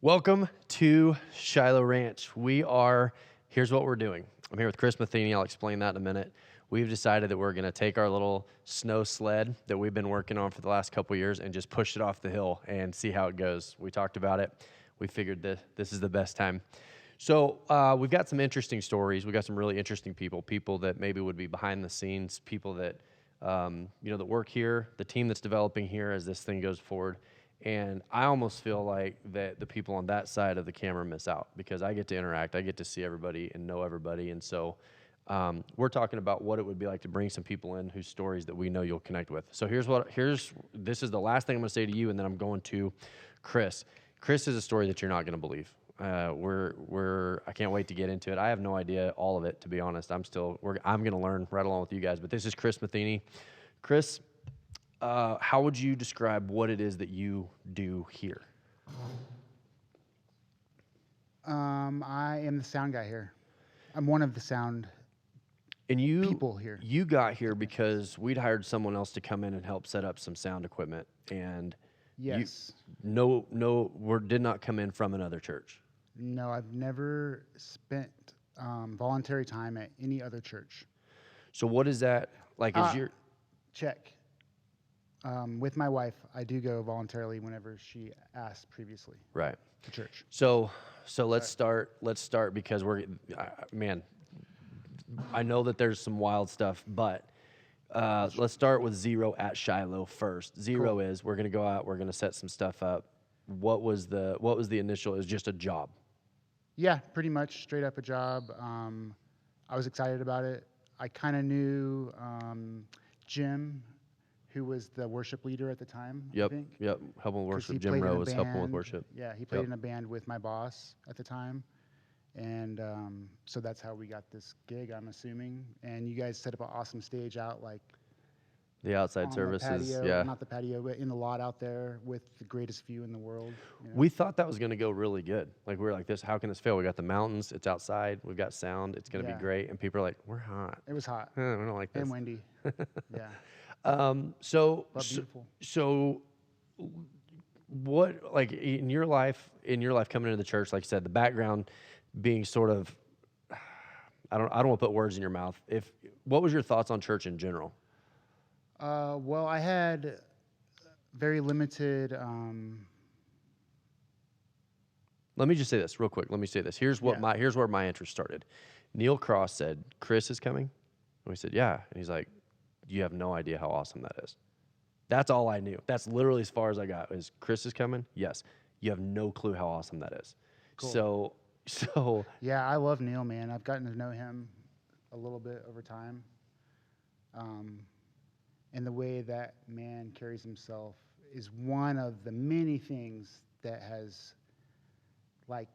Welcome to Shiloh Ranch. Here's what we're doing. I'm here with Chris Matheny. I'll explain that in a minute. We've decided that we're going to take our little snow sled that we've been working on for the last couple years and just push it off the hill and see how it goes. We talked about it. We figured that this is the best time. So we've got some interesting stories. We've got some really interesting people that maybe would be behind the scenes, people that that work here, the team that's developing here as this thing goes forward. And I almost feel like that the people on that side of the camera miss out because I get to interact, I get to see everybody and know everybody. And so we're talking about what it would be like to bring some people in whose stories that we know you'll connect with. So this is the last thing I'm going to say to you, and then I'm going to Chris. Chris is a story that you're not going to believe. I can't wait to get into it. I have no idea all of it, to be honest. I'm going to learn right along with you guys. But this is Chris Matheny. Chris, how would you describe what it is that you do here? I am the sound guy here. I'm one of the sound people here. You got here because we'd hired someone else to come in and help set up some sound equipment, and yes, did not come in from another church. No, I've never spent voluntary time at any other church. So what is that like? Check. With my wife, I do go voluntarily whenever she asks previously. Right. To church. So let's start. Let's start because I know that there's some wild stuff, but let's start with zero at Shiloh first. Zero is we're going to go out. We're going to set some stuff up. What was the initial? It was just a job. Yeah, pretty much straight up a job. I was excited about it. I kind of knew Jim, who was the worship leader at the time. Yep. I think. Yep. Helping with worship. Jim Rowe was helping with worship. Yeah, he played in a band with my boss at the time. And so that's how we got this gig, I'm assuming. And you guys set up an awesome stage out, like the outside services, yeah. Not the patio, but in the lot out there with the greatest view in the world. You know? We thought that was going to go really good. Like, we were like, how can this fail? We got the mountains, it's outside, we've got sound, it's going to be great. And people are like, we're hot. It was hot. We don't like this. And windy. Yeah. But beautiful. So what, like, in your life coming into the church, like you said, the background being sort of, I don't want to put words in your mouth. What was your thoughts on church in general? Well, I had very limited. Let me just say this real quick. Here's where my interest started. Neil Cross said, "Chris is coming," and we said, "Yeah," and he's like, "You have no idea how awesome that is." That's all I knew. That's literally as far as I got. Is Chris is coming? Yes. You have no clue how awesome that is. Cool. So. Yeah, I love Neil, man. I've gotten to know him a little bit over time. And the way that man carries himself is one of the many things that has, like,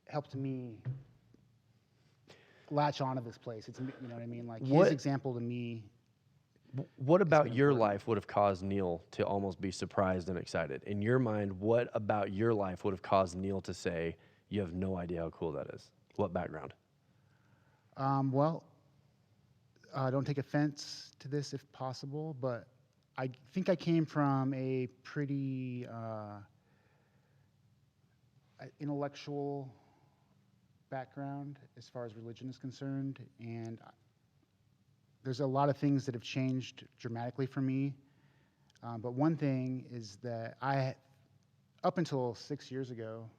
helped me latch onto this place. It's, you know what I mean? Like, his example to me. What about your life would have caused Neil to almost be surprised and excited? In your mind, what about your life would have caused Neil to say, you have no idea how cool that is? What background? Well, don't take offense to this if possible, but I think I came from a pretty intellectual background as far as religion is concerned, and there's a lot of things that have changed dramatically for me. But one thing is that up until 6 years ago,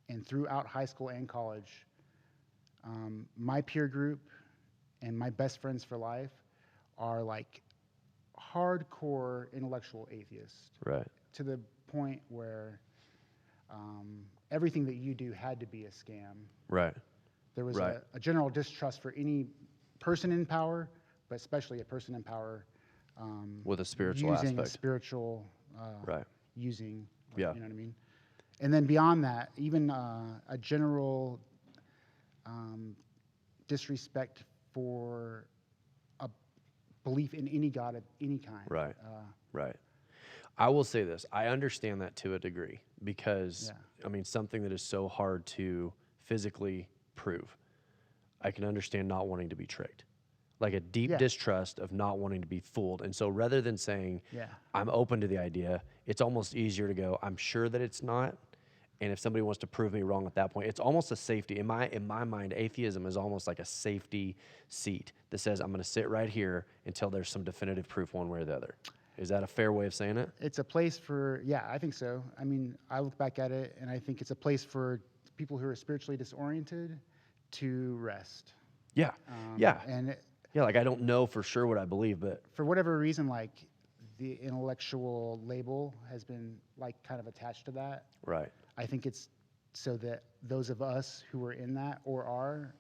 and throughout high school and college, my peer group and my best friends for life are like hardcore intellectual atheists. Right. To the point where everything that you do had to be a scam. Right. There was a general distrust for any person in power, but especially a person in power with a spiritual using aspect. A spiritual using. Yeah. You know what I mean? And then beyond that, even a general disrespect for a belief in any God of any kind. Right. Right. I will say this. I understand that to a degree because, something that is so hard to physically prove. I can understand not wanting to be tricked. Like a deep distrust of not wanting to be fooled. And so rather than saying, I'm open to the idea, it's almost easier to go, I'm sure that it's not, And if somebody wants to prove me wrong at that point, it's almost a safety. In my mind, atheism is almost like a safety seat that says, I'm going to sit right here until there's some definitive proof one way or the other. Is that a fair way of saying it? It's a place for, yeah, I think so. I mean, I look back at it and I think it's a place for people who are spiritually disoriented to rest. Yeah. Yeah. And Yeah, like I don't know for sure what I believe, but for whatever reason, like the intellectual label has been like kind of attached to that. right. I think it's so that those of us who are in that or are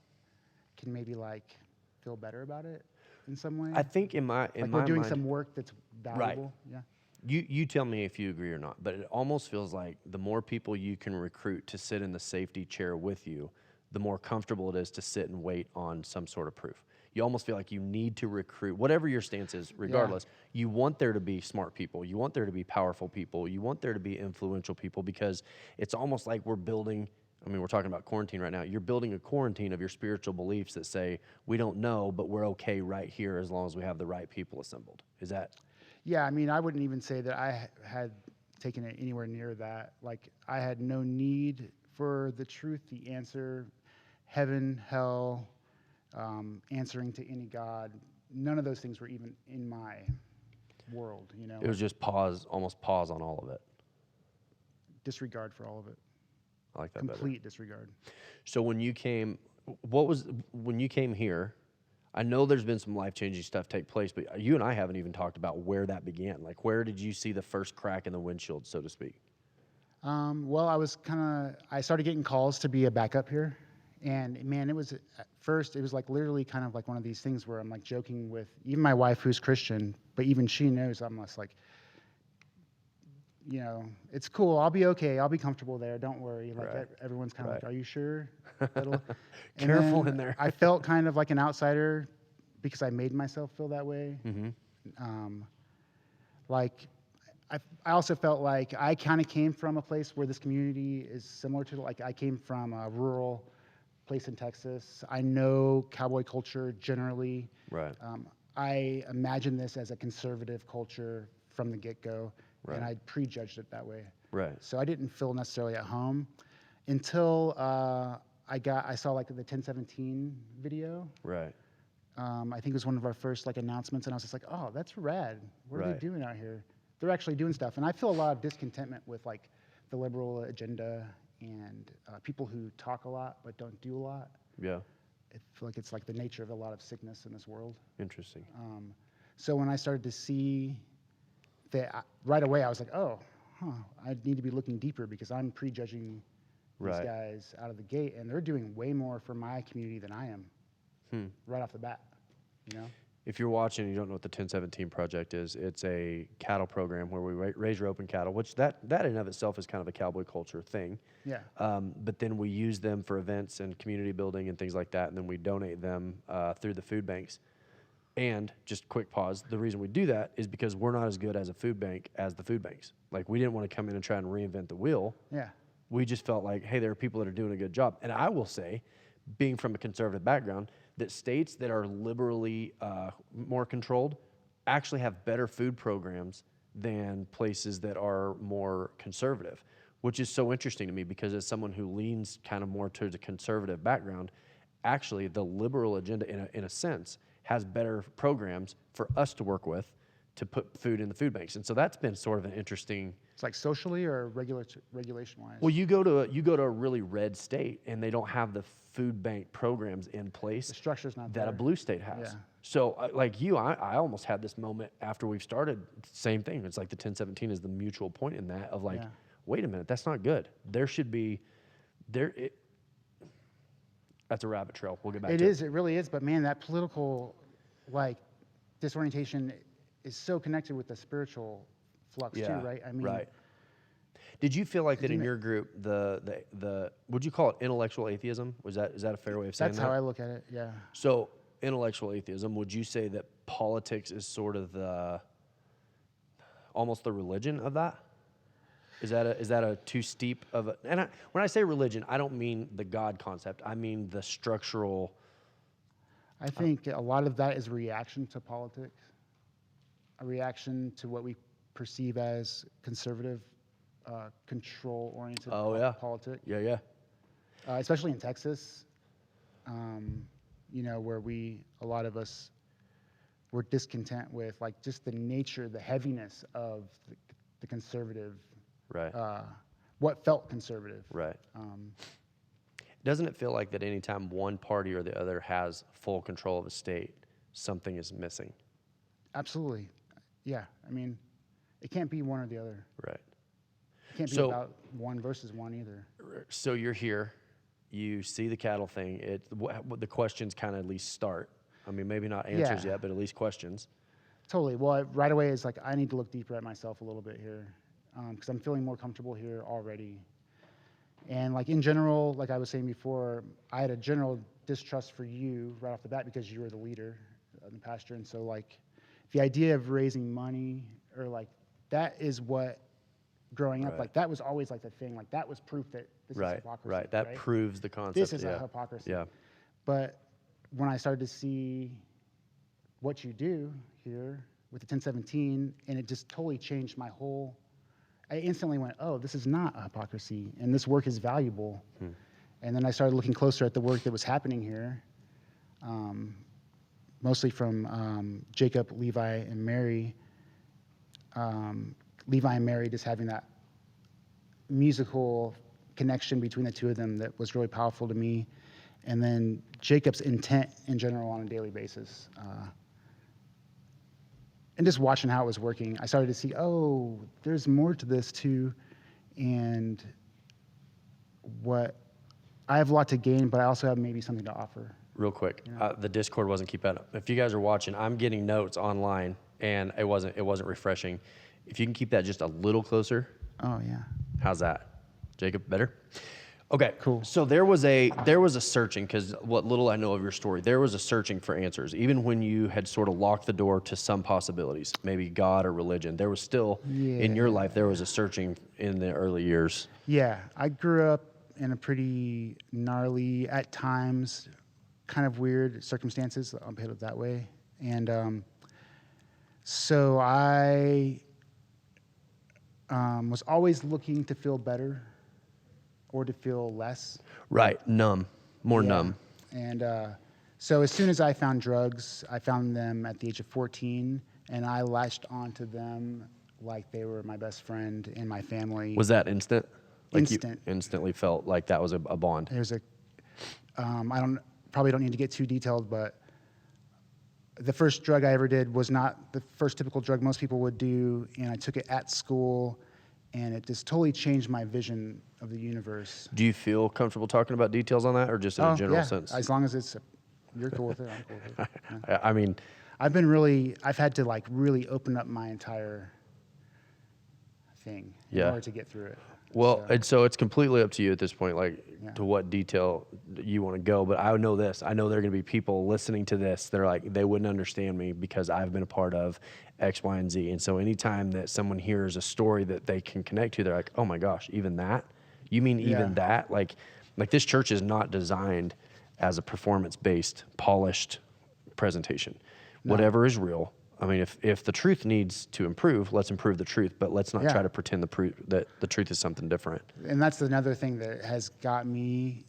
can maybe like feel better about it in some way. I think in my like we're doing mind, some work that's valuable. Yeah. you tell me if you agree or not, but it almost feels like the more people you can recruit to sit in the safety chair with you, the more comfortable it is to sit and wait on some sort of proof. You almost feel like you need to recruit, whatever your stance is, regardless, you want there to be smart people. You want there to be powerful people. You want there to be influential people, because it's almost like we're building, I mean, we're talking about quarantine right now. You're building a quarantine of your spiritual beliefs that say, we don't know, but we're okay right here as long as we have the right people assembled. Is that? Yeah, I mean, I wouldn't even say that I had taken it anywhere near that. Like, I had no need for the truth, the answer, heaven, hell, answering to any God. None of those things were even in my world, you know. It was just almost pause on all of it. Disregard for all of it. I like that Complete disregard. So when you came here, I know there's been some life-changing stuff take place, but you and I haven't even talked about where that began. Like, where did you see the first crack in the windshield, so to speak? Well, I started getting calls to be a backup here. And man, at first, it was like literally kind of like one of these things where I'm like joking with even my wife, who's Christian, but even she knows I'm less like, you know, it's cool. I'll be okay. I'll be comfortable there. Don't worry. Like everyone's kind of like, are you sure? Careful in there. I felt kind of like an outsider because I made myself feel that way. Mm-hmm. Like, I also felt like I kind of came from a place where this community is similar to, like, I came from a rural place in Texas. I know cowboy culture generally. Right. I imagine this as a conservative culture from the get-go, Right. and I prejudged it that way. Right. So I didn't feel necessarily at home until I saw like the 1017 video. Right. I think it was one of our first like announcements, and I was just like, oh, that's rad. What are they doing out here? They're actually doing stuff, and I feel a lot of discontentment with like the liberal agenda and people who talk a lot but don't do a lot. Yeah. I feel like it's like the nature of a lot of sickness in this world. Interesting. So when I started to see that right away, I was like, oh, I need to be looking deeper because I'm prejudging these guys out of the gate, and they're doing way more for my community than I am right off the bat, you know? If you're watching and you don't know what the 1017 Project is, it's a cattle program where we raise rope and cattle, which that in and of itself is kind of a cowboy culture thing. Yeah. But then we use them for events and community building and things like that, and then we donate them through the food banks. And just quick pause, the reason we do that is because we're not as good as a food bank as the food banks. Like, we didn't want to come in and try and reinvent the wheel. Yeah. We just felt like, hey, there are people that are doing a good job. And I will say, being from a conservative background, that states that are liberally more controlled actually have better food programs than places that are more conservative, which is so interesting to me because as someone who leans kind of more towards a conservative background, actually the liberal agenda, in a sense, has better programs for us to work with to put food in the food banks. And so that's been sort of an interesting... It's like socially or regulation-wise? Well, you go to a really red state, and they don't have the food bank programs in place. The structure's not that there. a blue state has. Yeah. So, like you, I almost had this moment after we've started. Same thing. It's like the 1017 is the mutual point in that of like, wait a minute, that's not good. There should be that's a rabbit trail. We'll get back to it. It is. It really is. But man, that political like disorientation is so connected with the spiritual flux too, right? I mean, right. Did you feel like that in your group, the would you call it intellectual atheism? Is that a fair way of saying that? That's how I look at it. Yeah. So intellectual atheism, would you say that politics is sort of almost the religion of that? Is that a too steep of a? And when I say religion, I don't mean the God concept. I mean the structural. I think a lot of that is a reaction to politics, a reaction to what we perceive as conservative control-oriented politics. Yeah. Especially in Texas, where a lot of us were discontent with like just the nature, the heaviness of the conservative, Right. What felt conservative. Right. Doesn't it feel like that anytime one party or the other has full control of a state, something is missing? Absolutely. Yeah. I mean, it can't be one or the other. Right. It can't be about one versus one either. So you're here, you see the cattle thing. The questions kind of at least start. I mean, maybe not answers yet, but at least questions. Totally. Well, right away it's like I need to look deeper at myself a little bit here, because I'm feeling more comfortable here already. And like in general, like I was saying before, I had a general distrust for you right off the bat because you were the leader of the pasture. And so like the idea of raising money or like that is what growing up, like that was always like the thing. Like that was proof that this is hypocrisy. Right. That proves the concept. This is a hypocrisy. Yeah. But when I started to see what you do here with the 1017, and it just totally changed my whole. I instantly went, oh, this is not a hypocrisy, and this work is valuable. And then I started looking closer at the work that was happening here, mostly from Jacob, Levi, and Mary. Levi and Mary just having that musical connection between the two of them that was really powerful to me. And then Jacob's intent in general on a daily basis. And just watching how it was working, I started to see, oh, there's more to this too. And I have a lot to gain, but I also have maybe something to offer. Real quick, the Discord wasn't keeping up. If you guys are watching, I'm getting notes online, and it wasn't refreshing. If you can keep that just a little closer. Oh, yeah. How's that? Jacob, better? Okay, cool. So there was a searching, because what little I know of your story, there was a searching for answers. Even when you had sort of locked the door to some possibilities, maybe God or religion, there was still, in your life, there was a searching in the early years. Yeah, I grew up in a pretty gnarly, at times, kind of weird circumstances, I'll put it that way. And so I was always looking to feel better or to feel less. Right, numb, more numb. And so as soon as I found drugs, I found them at the age of 14, and I latched onto them like they were my best friend in my family. Was that instant? Like Instant. You instantly felt like that was a bond. There's probably don't need to get too detailed, but the first drug I ever did was not the first typical drug most people would do, and I took it at school, and it just totally changed my vision of the universe. Do you feel comfortable talking about details on that, or just in a general sense? As long as you're cool with it, I'm cool with it. Yeah. I mean, I've had to like really open up my entire thing in order to get through it. Well, so it's completely up to you at this point, to what detail you want to go. But I know this. I know there are going to be people listening to this. They're like, they wouldn't understand me because I've been a part of X, Y, and Z. And so anytime that someone hears a story that they can connect to, they're like, oh my gosh, even that? You mean even that? Like this church is not designed as a performance-based, polished presentation. No. Whatever is real. I mean, if the truth needs to improve, let's improve the truth, but let's not try to pretend that the truth is something different. And that's another thing that has got me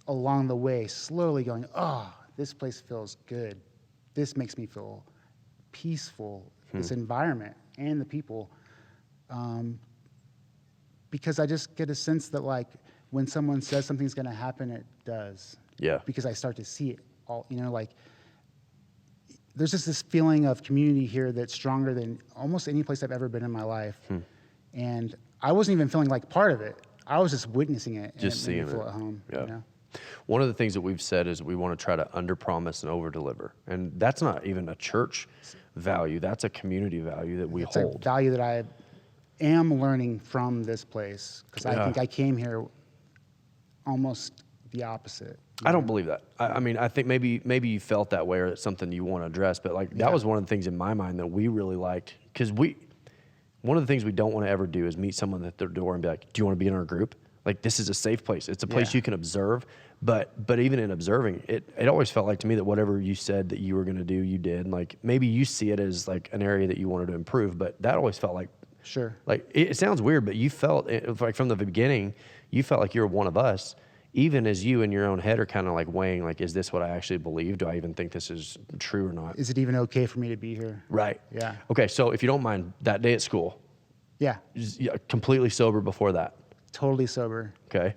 along the way, slowly going, oh, this place feels good. This makes me feel peaceful, this environment and the people. Because I just get a sense that, like, when someone says something's going to happen, it does. Yeah. Because I start to see it all, there's just this feeling of community here that's stronger than almost any place I've ever been in my life. And I wasn't even feeling like part of it. I was just witnessing it. Just and seeing feel it. At home. Yeah. One of the things that we've said is we want to try to under-promise and over-deliver. And that's not even a church value. That's a community value that we hold. It's a value that I am learning from this place. Because I think I came here almost the opposite. I don't believe that. I mean, I think maybe you felt that way, or it's something you want to address. But that was one of the things in my mind that we really liked, because one of the things we don't want to ever do is meet someone at their door and be like, "Do you want to be in our group?" Like, this is a safe place. It's a place you can observe. But even in observing, it always felt like to me that whatever you said that you were going to do, you did. And like maybe you see it as like an area that you wanted to improve, but that always felt like Sure. Like, it sounds weird, but you felt like from the beginning, you felt like you were one of us, even as you in your own head are kind of like weighing, like, is this what I actually believe? Do I even think this is true or not? Is it even okay for me to be here? Right. Yeah. Okay. So if you don't mind, that day at school, Yeah. completely sober before that. Totally sober. Okay.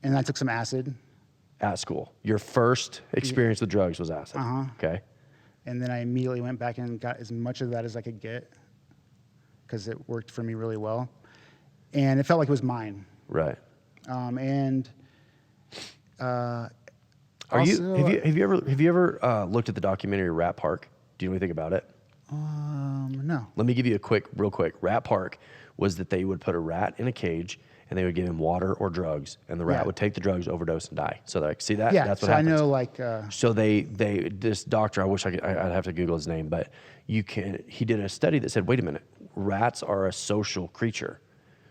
And I took some acid. At school. Your first experience with drugs was acid. Uh-huh. Okay. And then I immediately went back and got as much of that as I could get because it worked for me really well. And it felt like it was mine. Right. And Have also, you ever looked at the documentary Rat Park? Do you know anything about it? no. Let me give you real quick. Rat Park was that they would put a rat in a cage and they would give him water or drugs, and the rat would take the drugs, overdose, and die. So like, see that? Yeah, That's what so happens. I know like... So this doctor, I wish I'd have to Google his name, but he did a study that said, wait a minute, rats are a social creature.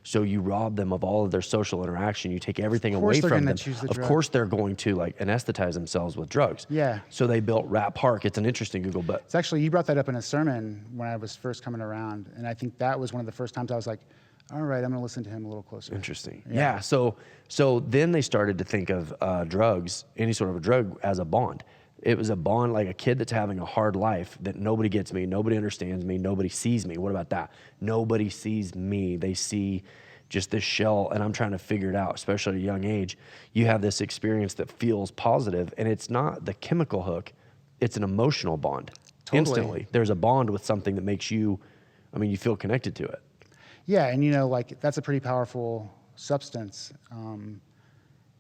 So you rob them of all of their social interaction. You take everything away from them. Of course they're going to like anesthetize themselves with drugs. Yeah. So they built Rat Park. It's an interesting Google, but It's actually, you brought that up in a sermon when I was first coming around, and I think that was one of the first times I was like, all right, I'm going to listen to him a little closer. interesting. Yeah. So then they started to think of drugs, any sort of a drug, as a bond. It was a bond, like a kid that's having a hard life, that nobody gets me, nobody understands me, nobody sees me. What about that? Nobody sees me. They see just this shell, and I'm trying to figure it out, especially at a young age. You have this experience that feels positive, and it's not the chemical hook, it's an emotional bond. Totally. Instantly. There's a bond with something that makes you feel connected to it. Yeah, and like that's a pretty powerful substance.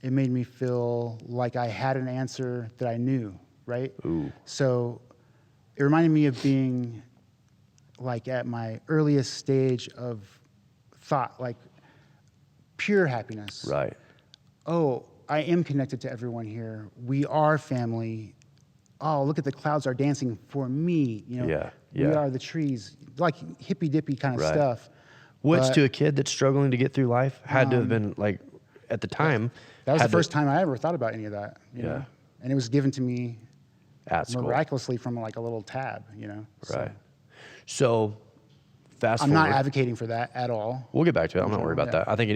It made me feel like I had an answer that I knew, right? Ooh. So it reminded me of being like at my earliest stage of thought, like pure happiness. Right. Oh, I am connected to everyone here. We are family. Oh, look at the clouds are dancing for me. Yeah. We are the trees, like hippy dippy kind of Right. stuff. Which But- to a kid that's struggling to get through life had to have been like, at the time. That was the had to- first time I ever thought about any of that. You know? And it was given to me at school. miraculously from like a little tab, Right. So fast I'm forward. not advocating for that at all. We'll get back to it. I'm not worried about Yeah. that. I think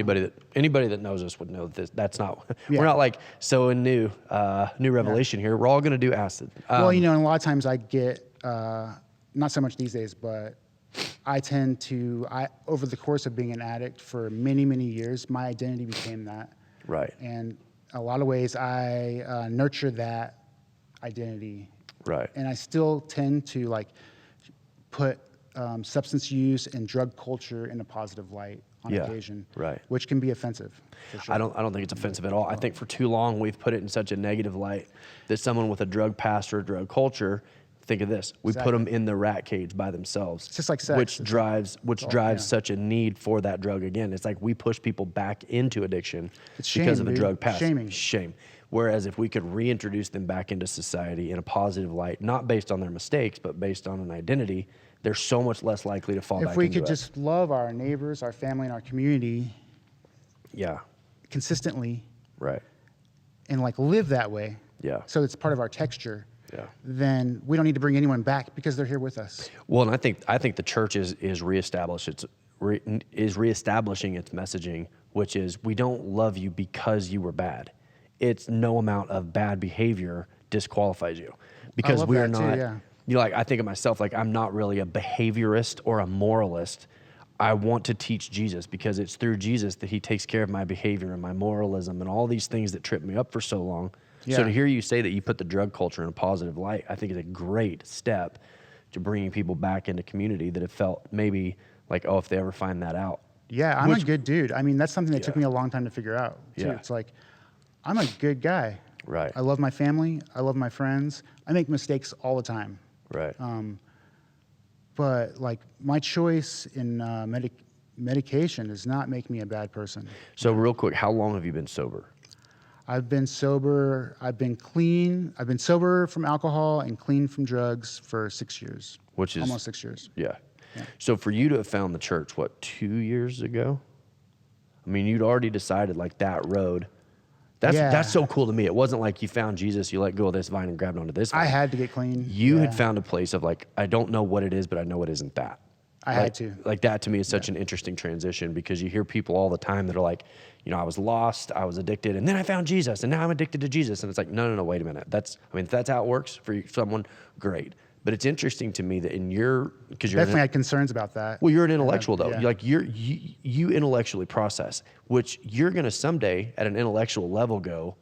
anybody that knows us would know that that's not. Yeah. We're not like new revelation here. We're all going to do acid. Well, and a lot of times I get, not so much these days, but I tend to, over the course of being an addict for many, many years, my identity became that. Right. And a lot of ways I nurture that identity. Right. And I still tend to like put substance use and drug culture in a positive light on occasion, right. which can be offensive. For sure. I don't think it's offensive at all. I think for too long we've put it in such a negative light that someone with a drug past or a drug culture, think of this, we put them in the rat cage by themselves. It's just like sex. Which drives such a need for that drug again. It's like we push people back into addiction It's because shame, of a dude. drug past. Shaming. Shame. Whereas if we could reintroduce them back into society in a positive light, not based on their mistakes, but based on an identity, they're so much less likely to fall back If we into could it. just love our neighbors, our family, and our community Yeah. consistently Right. and like live that way, Yeah. so it's part of our texture, Yeah. then we don't need to bring anyone back because they're here with us. Well, and I think the church is reestablishing its messaging, which is we don't love you because you were bad. It's no amount of bad behavior disqualifies you, because love we are that too, not. yeah. Like I think of myself like I'm not really a behaviorist or a moralist. I want to teach Jesus because it's through Jesus that he takes care of my behavior and my moralism and all these things that tripped me up for so long. So Yeah. to hear you say that you put the drug culture in a positive light, I think is a great step to bringing people back into community that have felt maybe like, oh, if they ever find that out. Yeah, I'm a good dude. I mean, that's something that took Yeah. me a long time to figure out, too. Yeah. It's like, I'm a good guy. Right. I love my family. I love my friends. I make mistakes all the time. Right. But like my choice in medication does not make me a bad person. So real quick, how long have you been sober? I've been sober. I've been clean. I've been sober from alcohol and clean from drugs for 6 years. Which is almost 6 years. Yeah. So for you to have found the church, what, 2 years ago? I mean, you'd already decided like that road. That's so cool to me. It wasn't like you found Jesus, you let go of this vine and grabbed onto this vine. I had to get clean. You had found a place of like, I don't know what it is, but I know it isn't that. I had to. Like that to me is such an interesting transition, because you hear people all the time that are like, I was lost, I was addicted, and then I found Jesus, and now I'm addicted to Jesus. And it's like, no, wait a minute. If that's how it works for someone, great. But it's interesting to me that because you're Definitely had concerns about that. well, you're an intellectual though. Yeah. You intellectually process, which you're going to someday at an intellectual level go,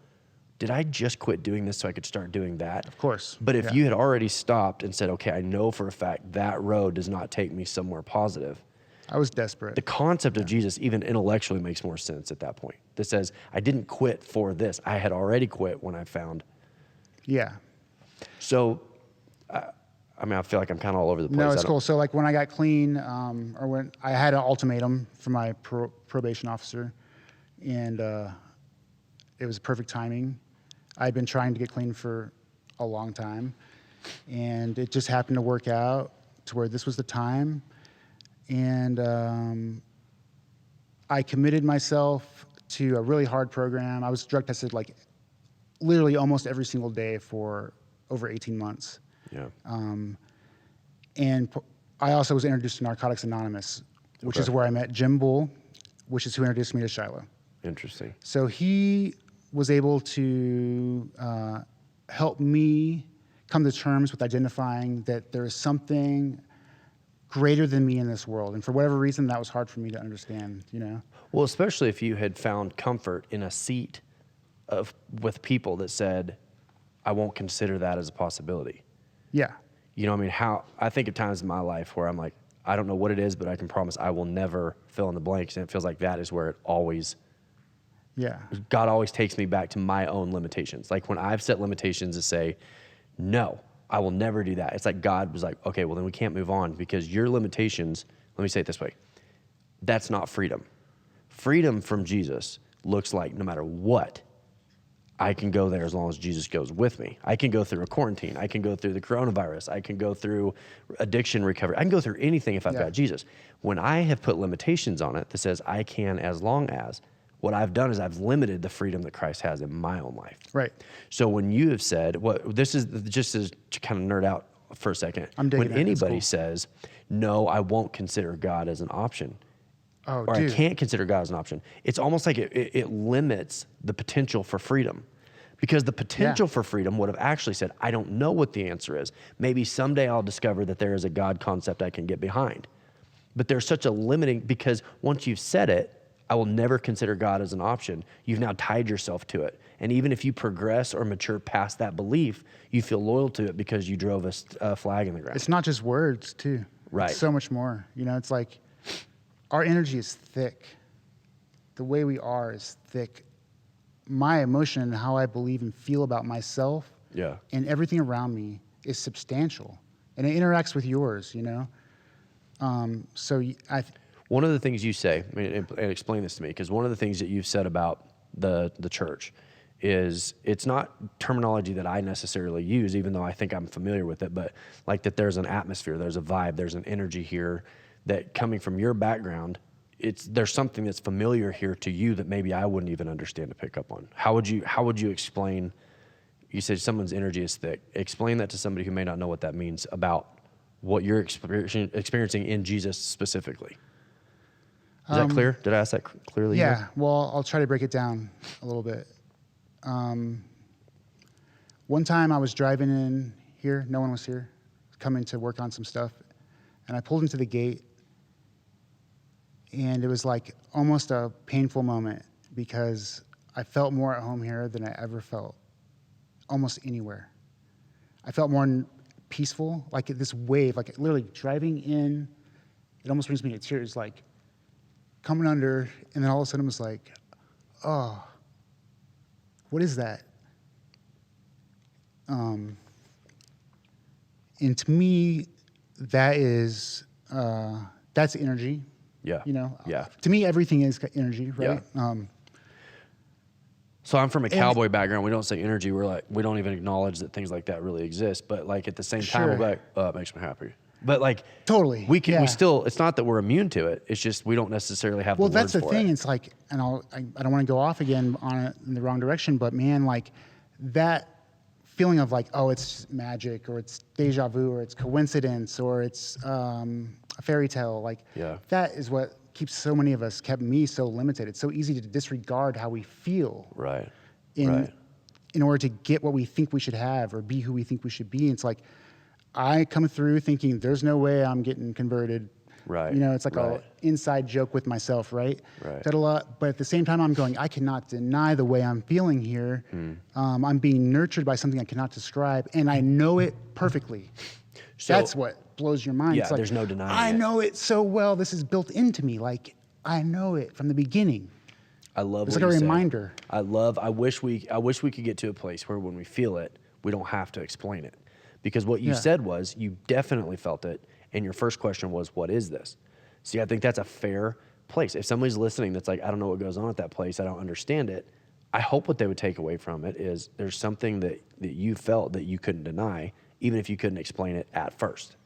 did I just quit doing this so I could start doing that? Of course. But if you had already stopped and said, okay, I know for a fact that road does not take me somewhere positive. I was desperate. The concept of Jesus, even intellectually, makes more sense at that point. That says, I didn't quit for this. I had already quit when I found. Yeah. So, I feel like I'm kind of all over the place. No, it's cool. So like when I got clean, or when I had an ultimatum from my probation officer, and it was perfect timing. I'd been trying to get clean for a long time, and it just happened to work out to where this was the time. And I committed myself to a really hard program. I was drug tested like literally almost every single day for over 18 months. Yeah. And I also was introduced to Narcotics Anonymous, which is where I met Jim Bull, which is who introduced me to Shiloh. Interesting. So he was able to help me come to terms with identifying that there is something greater than me in this world. And for whatever reason, that was hard for me to understand, Well, especially if you had found comfort in a seat with people that said, I won't consider that as a possibility. Yeah. I think of times in my life where I'm like, I don't know what it is, but I can promise I will never fill in the blanks. And it feels like that is where it always, God always takes me back to my own limitations. Like when I've set limitations to say, no, I will never do that. It's like God was like, okay, well then we can't move on because your limitations, let me say it this way, that's not freedom. Freedom from Jesus looks like no matter what, I can go there as long as Jesus goes with me. I can go through a quarantine. I can go through the coronavirus. I can go through addiction recovery. I can go through anything if I've got Jesus. When I have put limitations on it that says I can as long as, what I've done is I've limited the freedom that Christ has in my own life. Right. So when you have said, this is just as to kind of nerd out for a second. I'm digging when that. anybody says, no, I won't consider God as an option, or I can't consider God as an option, it's almost like it limits the potential for freedom. Because the potential for freedom would have actually said, I don't know what the answer is. Maybe someday I'll discover that there is a God concept I can get behind. But there's such a limiting, because once you've said it, I will never consider God as an option, you've now tied yourself to it. And even if you progress or mature past that belief, you feel loyal to it because you drove a flag in the ground. It's not just words, too. Right. It's so much more. It's like our energy is thick. The way we are is thick. My emotion and how I believe and feel about myself and everything around me is substantial. And it interacts with yours, One of the things you say, and explain this to me, because one of the things that you've said about the church is it's not terminology that I necessarily use, even though I think I'm familiar with it, but like that there's an atmosphere, there's a vibe, there's an energy here that coming from your background, there's something that's familiar here to you that maybe I wouldn't even understand to pick up on. How would you explain, you said someone's energy is thick. Explain that to somebody who may not know what that means about what you're experiencing in Jesus specifically. Is that clear? Did I ask that clearly? Yeah, here? well, I'll try to break it down a little bit. One time I was driving in here, no one was here, coming to work on some stuff, and I pulled into the gate, and it was like almost a painful moment because I felt more at home here than I ever felt almost anywhere. I felt more peaceful, like this wave, like literally driving in, it almost brings me to tears, like coming under, and then all of a sudden it was like, oh, what is that? And to me, that is, that's energy. Yeah. Yeah. To me, everything is energy, right? Yeah. So I'm from a cowboy background. We don't say energy. We don't even acknowledge that things like that really exist. But like at the same time, we're like, oh, it makes me happy. But like totally, we still. It's not that we're immune to it. It's just we don't necessarily have. Well, the words that's the for thing. it. It's like, and I don't want to go off again on it in the wrong direction. But man, like that feeling of like, oh, it's magic, or it's deja vu, or it's coincidence, or it's a fairy tale. Like that is what keeps so many of us, kept me so limited. It's so easy to disregard how we feel. Right. In order to get what we think we should have or be who we think we should be. It's like I come through thinking there's no way I'm getting converted. Right. You know, it's like a inside joke with myself, right? But at the same time, I'm going, I cannot deny the way I'm feeling here. I'm being nurtured by something I cannot describe, and I know it perfectly. So, that's what blows your mind. Yeah, it's like, there's no denying I it. know it so well. This is built into me. Like, I know it from the beginning. I love it's what like you a said. reminder. I wish we could get to a place where when we feel it, we don't have to explain it. Because what you said was you definitely felt it, and your first question was, what is this? See, I think that's a fair place. If somebody's listening that's like, I don't know what goes on at that place, I don't understand it, I hope what they would take away from it is there's something that you felt that you couldn't deny, even if you couldn't explain it at first.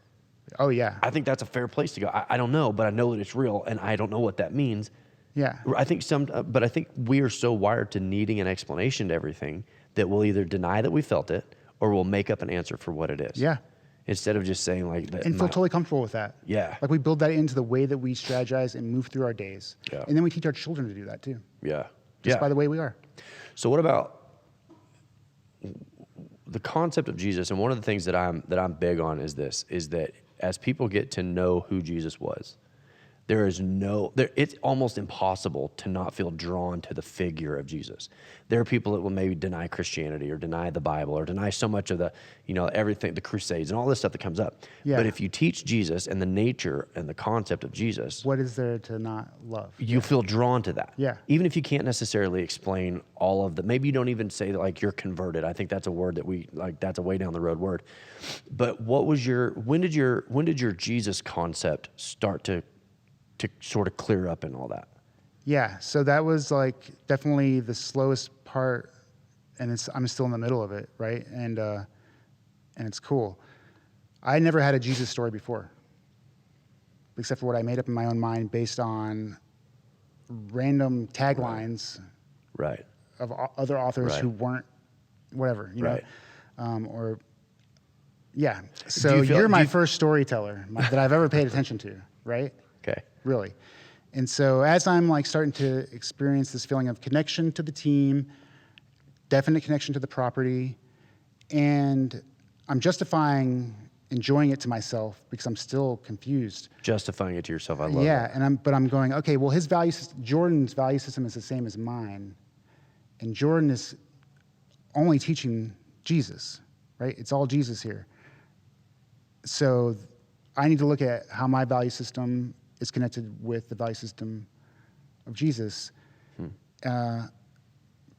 Oh, yeah. I think that's a fair place to go. I don't know, but I know that it's real, and I don't know what that means. Yeah. I think but I think we are so wired to needing an explanation to everything that we'll either deny that we felt it or we'll make up an answer for what it is. Yeah. Instead of just saying like that. And feel totally comfortable with that. Yeah. Like we build that into the way that we strategize and move through our days. Yeah. And then we teach our children to do that too. Yeah. Just by the way we are. So what about the concept of Jesus? And one of the things that I'm big on is that as people get to know who Jesus was, it's almost impossible to not feel drawn to the figure of Jesus. There are people that will maybe deny Christianity or deny the Bible or deny so much of the, everything, the Crusades and all this stuff that comes up. Yeah. But if you teach Jesus and the nature and the concept of Jesus, what is there to not love? You feel drawn to that. Yeah. Even if you can't necessarily explain all of the, maybe you don't even say that like you're converted. I think that's a word that that's a way down the road word. But when did your Jesus concept start to sort of clear up and all that? Yeah, so that was like definitely the slowest part, and I'm still in the middle of it, right? And it's cool. I never had a Jesus story before, except for what I made up in my own mind based on random taglines, right, of other authors who weren't whatever, you know, yeah. So you're my first storyteller that I've ever paid attention to, right? Okay. Really. And so as I'm like starting to experience this feeling of connection to the team, definite connection to the property, and I'm justifying enjoying it to myself because I'm still confused. Justifying it to yourself, I love that. Yeah, but I'm going, okay, well Jordan's value system is the same as mine, and Jordan is only teaching Jesus, right? It's all Jesus here. So I need to look at how my value system is connected with the value system of Jesus,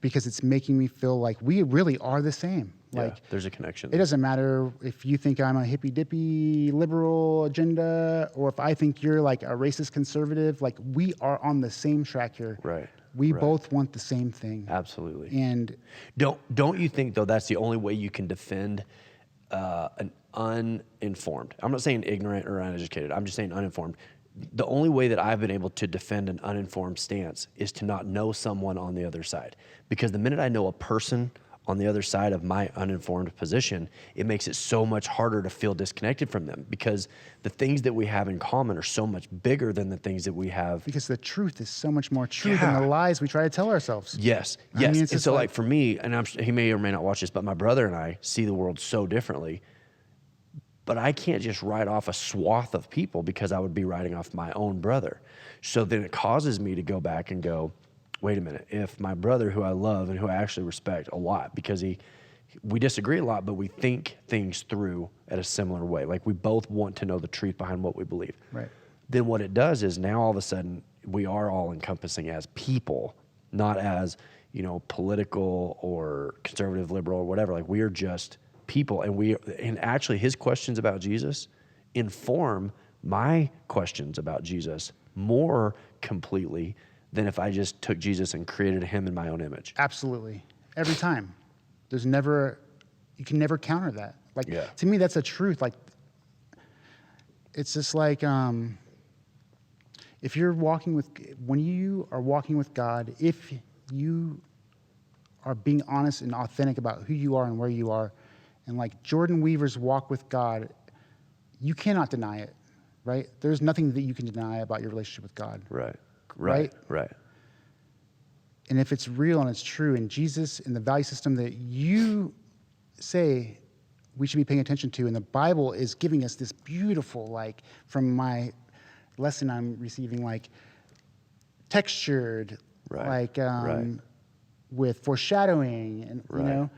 because it's making me feel like we really are the same. Like there's a connection. It doesn't matter if you think I'm a hippy-dippy liberal agenda, or if I think you're like a racist conservative. Like we are on the same track here. Right. We both want the same thing. Absolutely. And don't you think though that's the only way you can defend an uninformed? I'm not saying ignorant or uneducated. I'm just saying uninformed. The only way that I've been able to defend an uninformed stance is to not know someone on the other side. Because the minute I know a person on the other side of my uninformed position, it makes it so much harder to feel disconnected from them, because the things that we have in common are so much bigger than the things that we have. Because the truth is so much more true than the lies we try to tell ourselves. Yes, yes. I mean, and so like for me, and he may or may not watch this, but my brother and I see the world so differently. But I can't just write off a swath of people because I would be writing off my own brother. So then it causes me to go back and go, wait a minute, if my brother, who I love and who I actually respect a lot, because we disagree a lot, but we think things through at a similar way. Like we both want to know the truth behind what we believe. Right. Then what it does is now all of a sudden we are all encompassing as people, not as, political or conservative, liberal or whatever. Like we are just people, and actually his questions about Jesus inform my questions about Jesus more completely than if I just took Jesus and created him in my own image. Absolutely. Every time. You can never counter that. Like, to me, that's a truth. Like, it's just like, when you are walking with God, if you are being honest and authentic about who you are and where you are, and like Jordan Weaver's walk with God, you cannot deny it. right? There's nothing that you can deny about your relationship with God. Right. Right? Right. And if it's real and it's true, and Jesus and the value system that you say we should be paying attention to, and the Bible is giving us this beautiful, like, from my lesson I'm receiving, like, textured, Right. like, with foreshadowing, and, you know,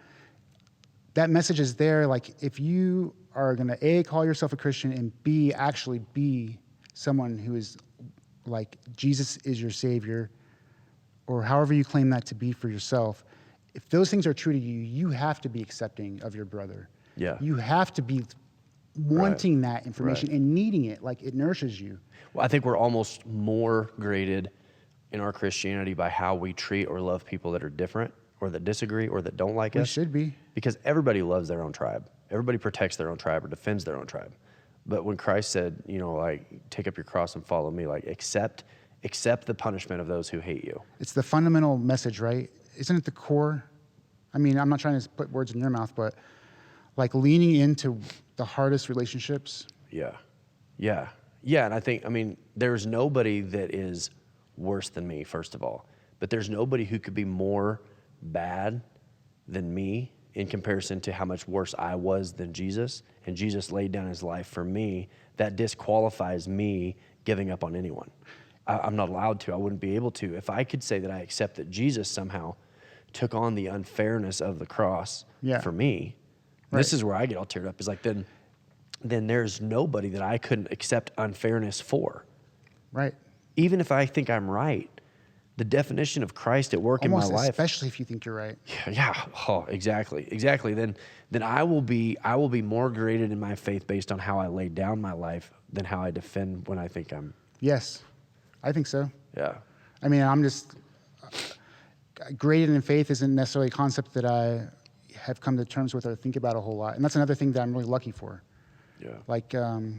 that message is there. Like, if you are going to A, call yourself a Christian, and B, actually be someone who is like Jesus is your Savior, or however you claim that to be for yourself, if those things are true to you, you have to be accepting of your brother. Yeah. You have to be wanting that information and needing it. Like, it nourishes you. Well, I think we're almost more graded in our Christianity by how we treat or love people that are different or that disagree or that don't like We us. should be. Because everybody loves their own tribe. Everybody protects their own tribe or defends their own tribe. But when Christ said, you know, like, take up your cross and follow me, like, accept the punishment of those who hate you. It's the fundamental message, right? Isn't it the core? I mean, I'm not trying to put words in your mouth, but like leaning into the hardest relationships. Yeah. And I think, I mean, there's nobody that is worse than me, first of all. But there's nobody who could be more bad than me in comparison to how much worse I was than Jesus. And Jesus laid down his life for me. That disqualifies me giving up on anyone. I'm not allowed to. I wouldn't be able to. If I could say that I accept that Jesus somehow took on the unfairness of the cross for me, this is where I get all teared up. Is like, then there's nobody that I couldn't accept unfairness for. Right. Even if I think I'm right, the definition of Christ at work Almost in my life. Especially if you think you're right. Yeah. Oh, exactly. Then I will be more graded in my faith based on how I lay down my life than how I defend when I think I'm. Yes, I think so. Yeah. I mean, I'm just graded in faith isn't necessarily a concept that I have come to terms with or think about a whole lot, and that's another thing that I'm really lucky for. Yeah. Like, I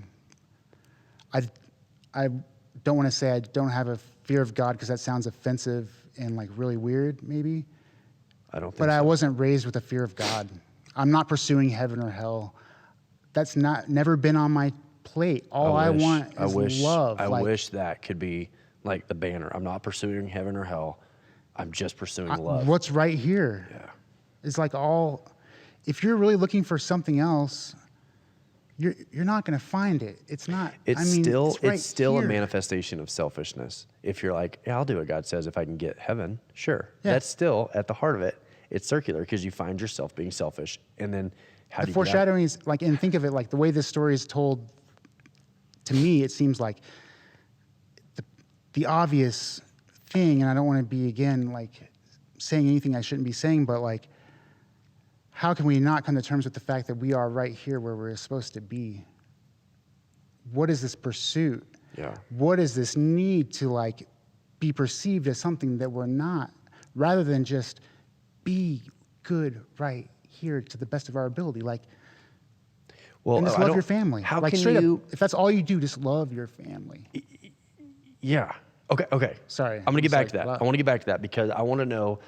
don't want to say I don't have a fear of God because that sounds offensive and like really weird, maybe. I don't think But so. I wasn't raised with a fear of God. I'm not pursuing heaven or hell. That's never been on my plate. All I want is love. I wish that could be like the banner. I'm not pursuing heaven or hell. I'm just pursuing love. What's right here? Yeah. It's like if you're really looking for something else, you're not going to find it. It's not. It's right still a here. manifestation of selfishness. If you're like, yeah, I'll do what God says if I can get heaven. Sure. Yeah. That's still at the heart of it. It's circular because you find yourself being selfish, and then how do The you foreshadowing is like, and think of it like the way this story is told. To me, it seems like the obvious thing, and I don't want to be again like saying anything I shouldn't be saying, but like, how can we not come to terms with the fact that we are right here where we're supposed to be? What is this pursuit? Yeah. What is this need to like be perceived as something that we're not, rather than just be good right here to the best of our ability? Like, Well, and just love your family. How like can straight you? up, if that's all you do, just love your family. Yeah. Okay. Sorry. I'm going to get back to that. Wow. I want to get back to that because I want to know,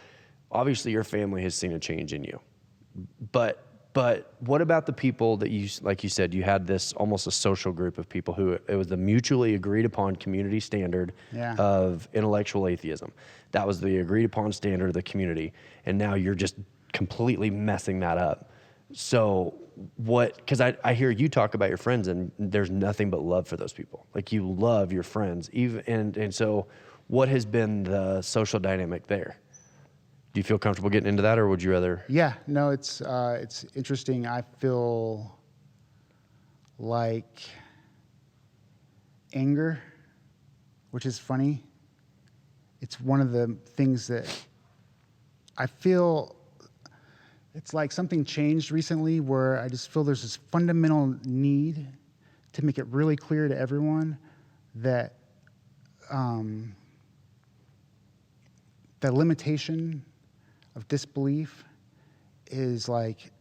obviously your family has seen a change in you. But what about the people that you, like you said, you had this almost a social group of people who it was the mutually agreed upon community standard of intellectual atheism. That was the agreed upon standard of the community. And now you're just completely messing that up. So because I hear you talk about your friends and there's nothing but love for those people. Like you love your friends and so what has been the social dynamic there? Do you feel comfortable getting into that or would you rather? Yeah, no, it's interesting. I feel like anger, which is funny. It's one of the things that I feel. It's like something changed recently where I just feel there's this fundamental need to make it really clear to everyone that the limitation of disbelief is like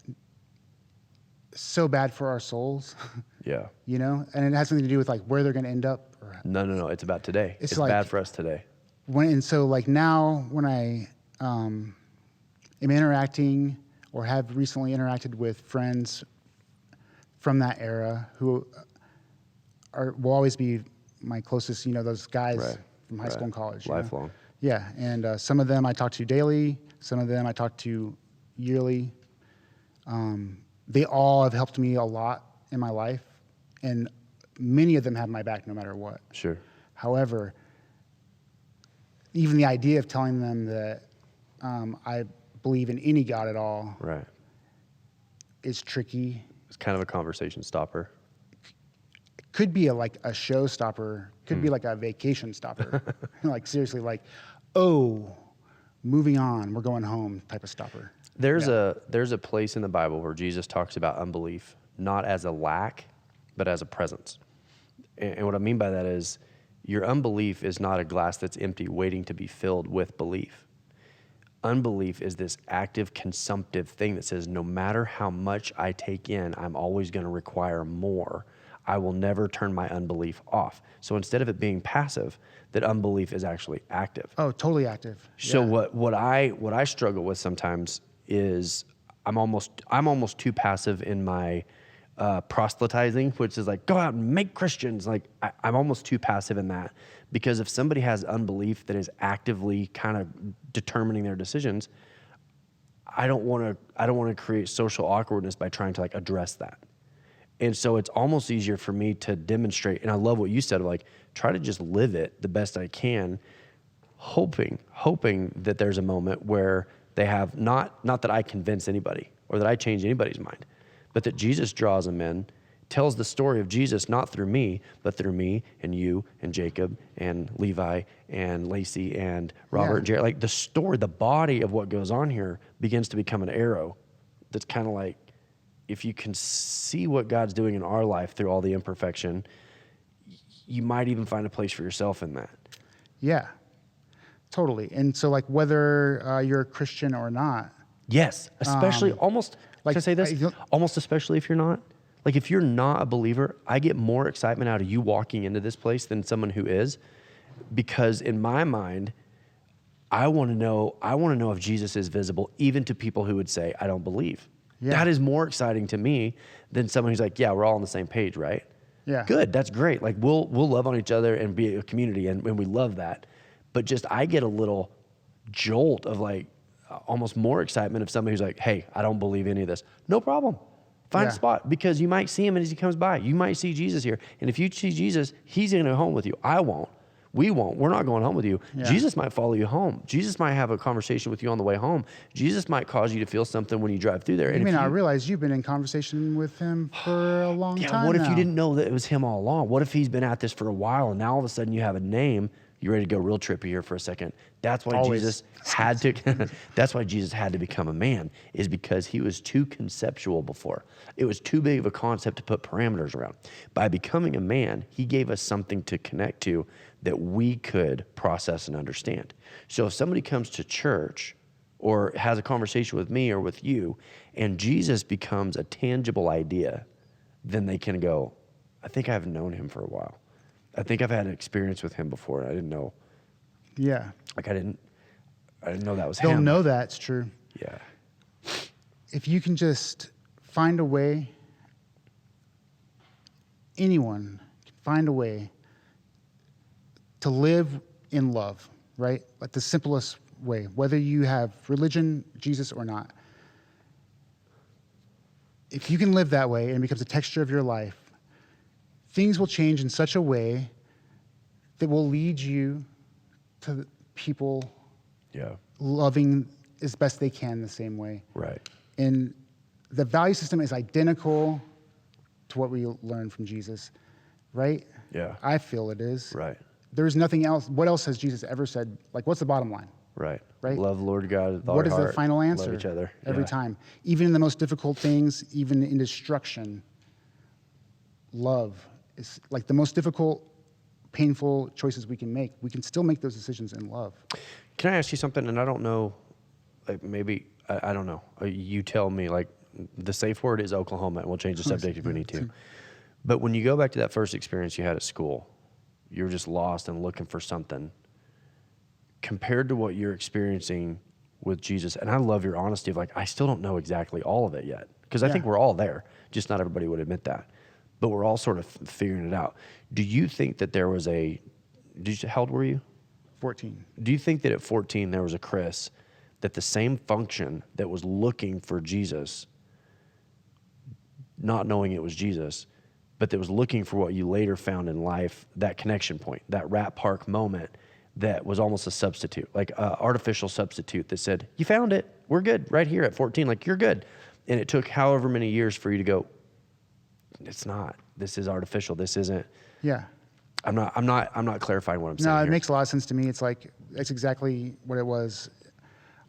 so bad for our souls. Yeah. You know? And it has something to do with like where they're going to end up. No. It's about today. It's like, bad for us today. And so like now when I am interacting or have recently interacted with friends from that era who will always be my closest, those guys Right. from high school and college. you know? Lifelong. Yeah, and some of them I talk to daily, some of them I talk to yearly. They all have helped me a lot in my life, and many of them have my back no matter what. Sure. However, even the idea of telling them that I believe in any God at all Right. is tricky. It's kind of a conversation stopper. Could be like a showstopper, could be like a vacation stopper. Like seriously, like, oh, moving on, we're going home type of stopper. There's a place in the Bible where Jesus talks about unbelief, not as a lack, but as a presence. And what I mean by that is your unbelief is not a glass that's empty waiting to be filled with belief. Unbelief is this active, consumptive thing that says no matter how much I take in, I'm always going to require more. I will never turn my unbelief off. So instead of it being passive, that unbelief is actually active. Oh, totally active. So Yeah. what I struggle with sometimes is I'm almost too passive in my proselytizing, which is like go out and make Christians. Like I'm almost too passive in that, because if somebody has unbelief that is actively kind of determining their decisions, I don't want to create social awkwardness by trying to like address that. And so it's almost easier for me to demonstrate, and I love what you said, like try to just live it the best I can, hoping that there's a moment where they have not that I convince anybody or that I change anybody's mind, but that Jesus draws them in, tells the story of Jesus not through me, but through me and you and Jacob and Levi and Lacey and Robert and Jared. Like the story, the body of what goes on here begins to become an arrow that's kind of like, if you can see what God's doing in our life through all the imperfection, you might even find a place for yourself in that. Yeah, totally. And so, like, whether you're a Christian or not. Yes, especially almost, like, can I say this? Almost especially if you're not. Like, if you're not a believer, I get more excitement out of you walking into this place than someone who is, because in my mind, I want to know if Jesus is visible even to people who would say, I don't believe. Yeah. That is more exciting to me than someone who's like, yeah, we're all on the same page, right? Yeah. Good, that's great. Like we'll love on each other and be a community, and we love that. But just I get a little jolt of like almost more excitement of somebody who's like, hey, I don't believe any of this. No problem. Find a spot, because you might see him as he comes by. You might see Jesus here. And if you see Jesus, he's going to go home with you. I won't. We won't. We're not going home with you. Yeah. Jesus might follow you home. Jesus might have a conversation with you on the way home. Jesus might cause you to feel something when you drive through there. You may not realize you've been in conversation with him for a long time. What now. if you didn't know that it was him all along? What if he's been at this for a while and now all of a sudden you have a name? You ready to go real trippy here for a second? That's why Jesus had to. That's why Jesus had to become a man, is because he was too conceptual before. It was too big of a concept to put parameters around. By becoming a man, he gave us something to connect to that we could process and understand. So if somebody comes to church or has a conversation with me or with you, and Jesus becomes a tangible idea, then they can go, I think I've known him for a while. I think I've had an experience with him before, and I didn't know. Yeah. Like I didn't know that was They'll him. know that's true. Yeah. If you can just find a way, anyone can find a way to live in love, right? Like the simplest way, whether you have religion, Jesus, or not. If you can live that way and it becomes a texture of your life, things will change in such a way that will lead you to people loving as best they can the same way. Right. And the value system is identical to what we learned from Jesus, right? Yeah. I feel it is. Right. There's nothing else. What else has Jesus ever said? Like, what's the bottom line? Right. Right. Love Lord God with all What your is heart. the final answer? Love each other. Every time. Even in the most difficult things, even in destruction, love is like the most difficult, painful choices we can make. We can still make those decisions in love. Can I ask you something? And I don't know, like maybe, I don't know. You tell me, like the safe word is Oklahoma, and we'll change the subject if we need to. But when you go back to that first experience you had at school, you were just lost and looking for something. Compared to what you're experiencing with Jesus, and I love your honesty of like, I still don't know exactly all of it yet. Because I think we're all there, just not everybody would admit that. but we're all sort of figuring it out. Do you think that there was how old were you? 14. Do you think that at 14 there was a Chris that the same function that was looking for Jesus, not knowing it was Jesus, but that was looking for what you later found in life, that connection point, that Rat Park moment that was almost a substitute, like an artificial substitute that said, you found it, we're good right here at 14, like you're good. And it took however many years for you to go, it's not, this is artificial, this isn't. Yeah. I'm not clarifying what I'm saying No, it here. makes a lot of sense to me. It's like, that's exactly what it was.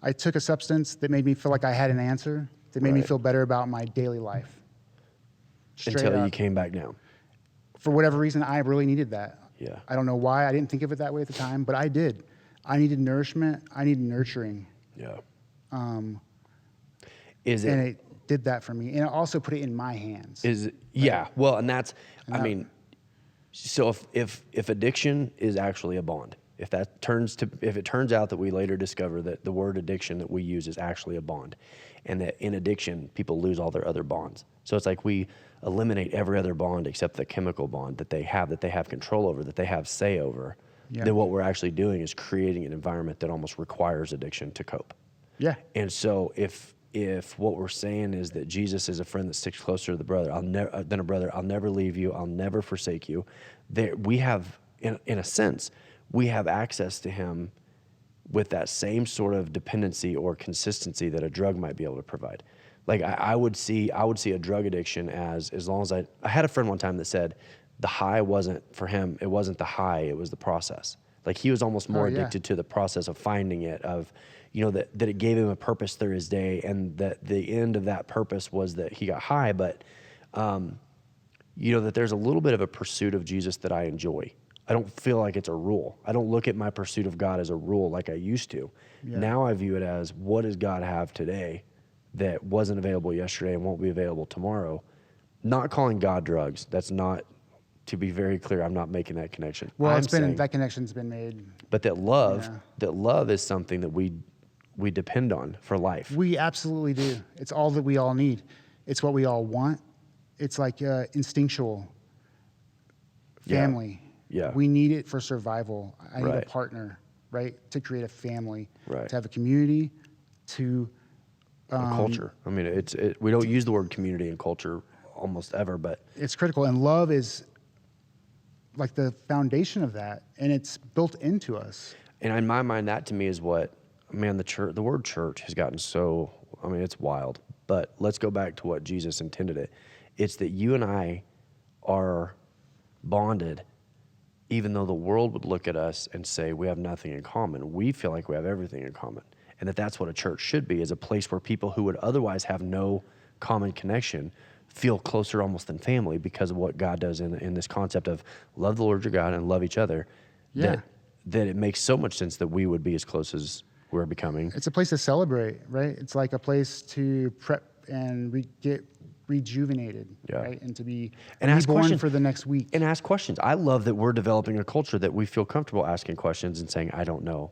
I took a substance that made me feel like I had an answer, that made me Right. feel better about my daily life. Straight Until you up. came back down. For whatever reason, I really needed that. Yeah. I don't know why. I didn't think of it that way at the time, but I did. I needed nourishment. I needed nurturing. Yeah. Um, Is and it? it did that for me. And it also put it in my hands. Yeah. Well, and that's. And I that- mean, so if addiction is actually a bond, if it turns out that we later discover that the word addiction that we use is actually a bond, and that in addiction people lose all their other bonds. So it's like we eliminate every other bond except the chemical bond that they have control over, that they have say over. Yeah. Then what we're actually doing is creating an environment that almost requires addiction to cope. Yeah. And so if what we're saying is that Jesus is a friend that sticks closer to the brother, than a brother, I'll never leave you, I'll never forsake you. We have, in a sense, we have access to him with that same sort of dependency or consistency that a drug might be able to provide. Like I would see a drug addiction as long as I had a friend one time that said the high wasn't for him, it wasn't the high, it was the process. Like he was almost more addicted to the process of finding it, of, that it gave him a purpose through his day, and that the end of that purpose was that he got high. But, that there's a little bit of a pursuit of Jesus that I enjoy. I don't feel like it's a rule. I don't look at my pursuit of God as a rule like I used to. Yeah. Now I view it as, what does God have today that wasn't available yesterday and won't be available tomorrow? Not calling God drugs. That's not, to be very clear, I'm not making that connection. Well, I'm saying, that connection's been made. but that love is something that we depend on for life. We absolutely do. It's all that we all need. It's what we all want. It's like instinctual. Family. Yeah. We need it for survival. I need a Right. partner, right? To create a family. Right. To have a community. To A culture. I mean, we don't use the word community and culture almost ever, but it's critical. And love is like the foundation of that. And it's built into us. and in my mind, that to me is what, man, the word church has gotten so, I mean, it's wild. But let's go back to what Jesus intended it. It's that you and I are bonded, even though the world would look at us and say we have nothing in common. We feel like we have everything in common. And that's what a church should be, is a place where people who would otherwise have no common connection feel closer almost than family, because of what God does in this concept of love the Lord your God and love each other. Yeah. That it makes so much sense that we would be as close as we're becoming. It's a place to celebrate, right? It's like a place to prep and get rejuvenated, Yeah. right? And to be And ask reborn questions. for the next week. And ask questions. I love that we're developing a culture that we feel comfortable asking questions and saying, I don't know.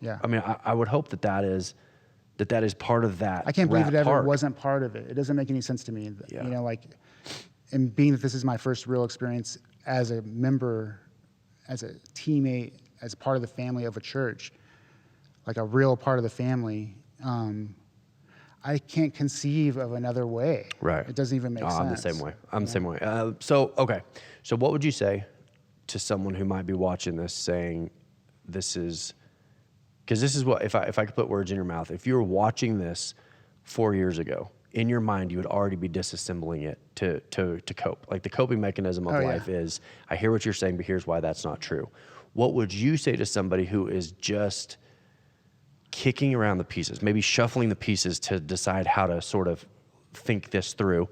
Yeah. I mean, I would hope that is part of that. I can't believe it ever park. wasn't part of it. It doesn't make any sense to me. Yeah. And being that this is my first real experience as a member, as a teammate, as part of the family of a church, like a real part of the family, I can't conceive of another way. Right. It doesn't even make sense. I'm the same way. I'm the same way. So what would you say to someone who might be watching this saying, because this is what, if I could put words in your mouth, if you were watching this 4 years ago, in your mind, you would already be disassembling it to cope. Like the coping mechanism of life is, I hear what you're saying, but here's why that's not true. What would you say to somebody who is just kicking around the pieces, maybe shuffling the pieces to decide how to sort of think this through,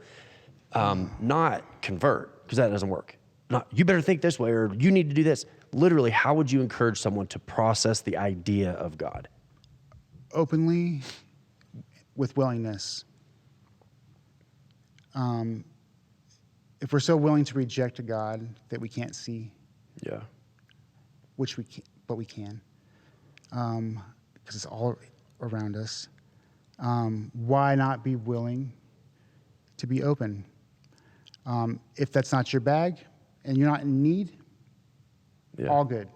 not convert, because that doesn't work. Not, you better think this way, or you need to do this. Literally, how would you encourage someone to process the idea of God? Openly, with willingness. If we're so willing to reject a God that we can't see, Yeah. which we can, but we can, because it's all around us, why not be willing to be open? If that's not your bag and you're not in need, Yeah. all good.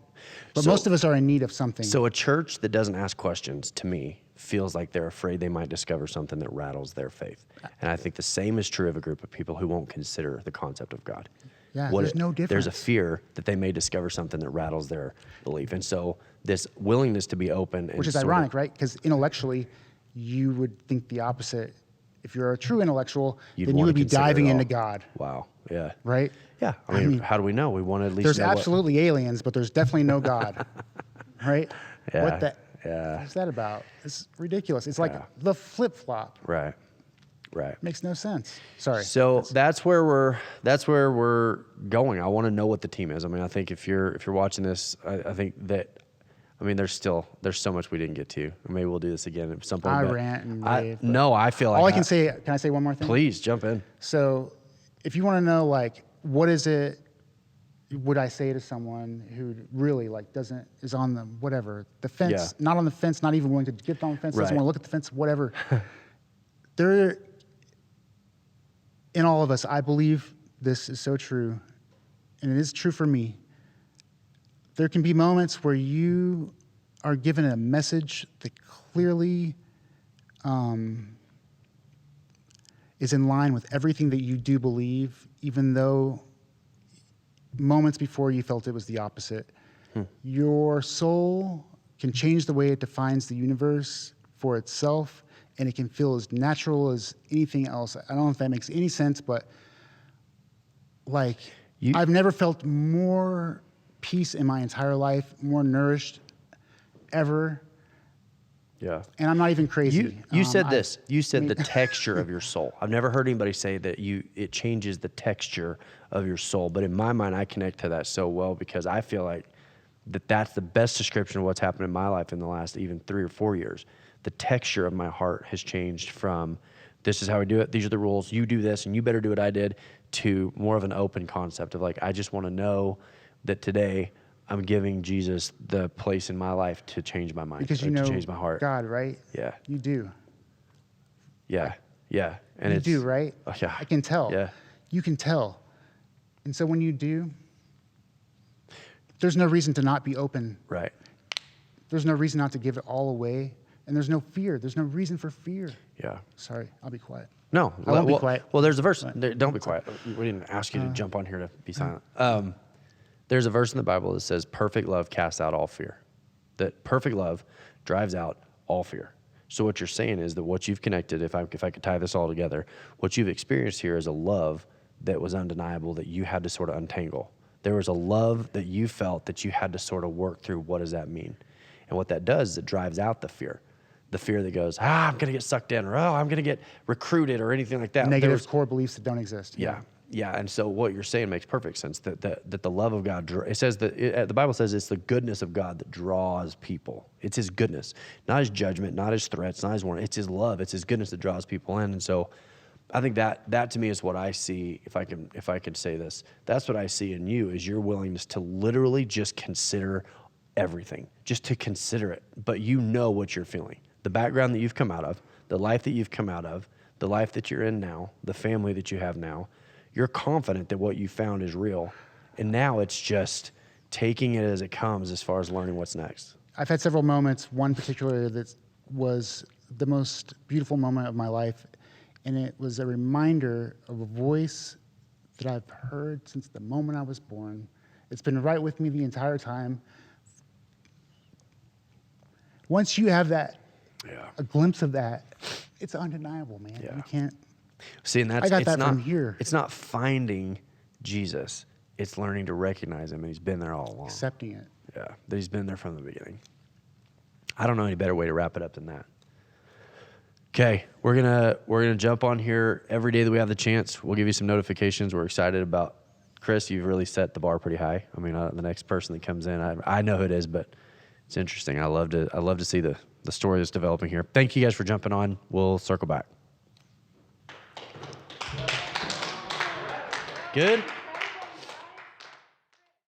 But So- most of us are in need of something. So a church that doesn't ask questions, to me, feels like they're afraid they might discover something that rattles their faith. And I think the same is true of a group of people who won't consider the concept of God. Yeah, there's no There's a difference. fear that they may discover something that rattles their belief. And so this willingness to be open and Which is sort of- ironic, right? Because intellectually, you would think the opposite. If you're a true intellectual, You'd then you wanna would be consider it diving all. into God, Wow. Yeah. right? Yeah. I mean, how do we know? We want to at least There's know absolutely aliens, but there's definitely no God, right? Yeah, What the? yeah. What's that about? It's ridiculous. It's like Yeah. the flip flop. Right. Right. Makes no sense. Sorry. So that's where we're going. I want to know what the team is. I mean, I think if you're watching this, I think that, I mean, there's so much we didn't get to. Maybe we'll do this again at some point. I but rant and rave. but No, I feel like all I can say. Can I say one more thing? Please jump in. So, if you want to know, like, what is it? Would I say to someone who really is on the the fence, Yeah. not on the fence, not even willing to get on the fence, doesn't Right. want to look at the fence, whatever. There, in all of us, I believe this is so true, and it is true for me. There can be moments where you are given a message that clearly is in line with everything that you do believe, even though moments before you felt it was the opposite. Your soul can change the way it defines the universe for itself, and it can feel as natural as anything else. I don't know if that makes any sense, but like, I've never felt more peace in my entire life, more nourished ever. Yeah. And I'm not even crazy. You said this. You said the texture of your soul. I've never heard anybody say that it changes the texture of your soul. But in my mind, I connect to that so well because I feel like that's the best description of what's happened in my life in the last even 3 or 4 years. The texture of my heart has changed from this is how we do it, these are the rules, you do this, and you better do what I did, to more of an open concept of like, I just want to know that today I'm giving Jesus the place in my life to change my mind, because to you know change my heart. God, right? Yeah. You do. Yeah. Yeah. And You it's, do, right? Oh, yeah. I can tell. Yeah. You can tell. And so when you do, there's no reason to not be open. Right. There's no reason not to give it all away. And there's no fear. There's no reason for fear. Yeah. Sorry, I'll be quiet. No. I won't be quiet. Well, there's a verse. Don't be quiet. We didn't ask you to jump on here to be silent. There's a verse in the Bible that says, perfect love casts out all fear. That perfect love drives out all fear. So what you're saying is that what you've connected, if I could tie this all together, what you've experienced here is a love that was undeniable that you had to sort of untangle. There was a love that you felt that you had to sort of work through. What does that mean? And what that does is it drives out the fear. The fear that goes, I'm going to get sucked in, or I'm going to get recruited, or anything like that. Negative core beliefs that don't exist. Yeah. Yeah, and so what you're saying makes perfect sense. That the love of God, it says that the Bible says it's the goodness of God that draws people. It's His goodness, not His judgment, not His threats, not His warning. It's His love. It's His goodness that draws people in. And so, I think that to me is what I see. If I could say this, that's what I see in you is your willingness to literally just consider everything, just to consider it. But you know what you're feeling, the background that you've come out of, the life that you've come out of, the life that you're in now, the family that you have now. You're confident that what you found is real. And now it's just taking it as it comes as far as learning what's next. I've had several moments, one particular that was the most beautiful moment of my life. And it was a reminder of a voice that I've heard since the moment I was born. It's been right with me the entire time. Once you have that, a glimpse of that, it's undeniable, man. Yeah. You can't. See, and I got that from here. It's not finding Jesus. It's learning to recognize Him, and He's been there all along. Accepting it. Yeah, that He's been there from the beginning. I don't know any better way to wrap it up than that. Okay, we're gonna jump on here every day that we have the chance. We'll give you some notifications. We're excited about Chris. You've really set the bar pretty high. I mean, the next person that comes in, I know who it is, but it's interesting. I love to see the story that's developing here. Thank you guys for jumping on. We'll circle back. Good.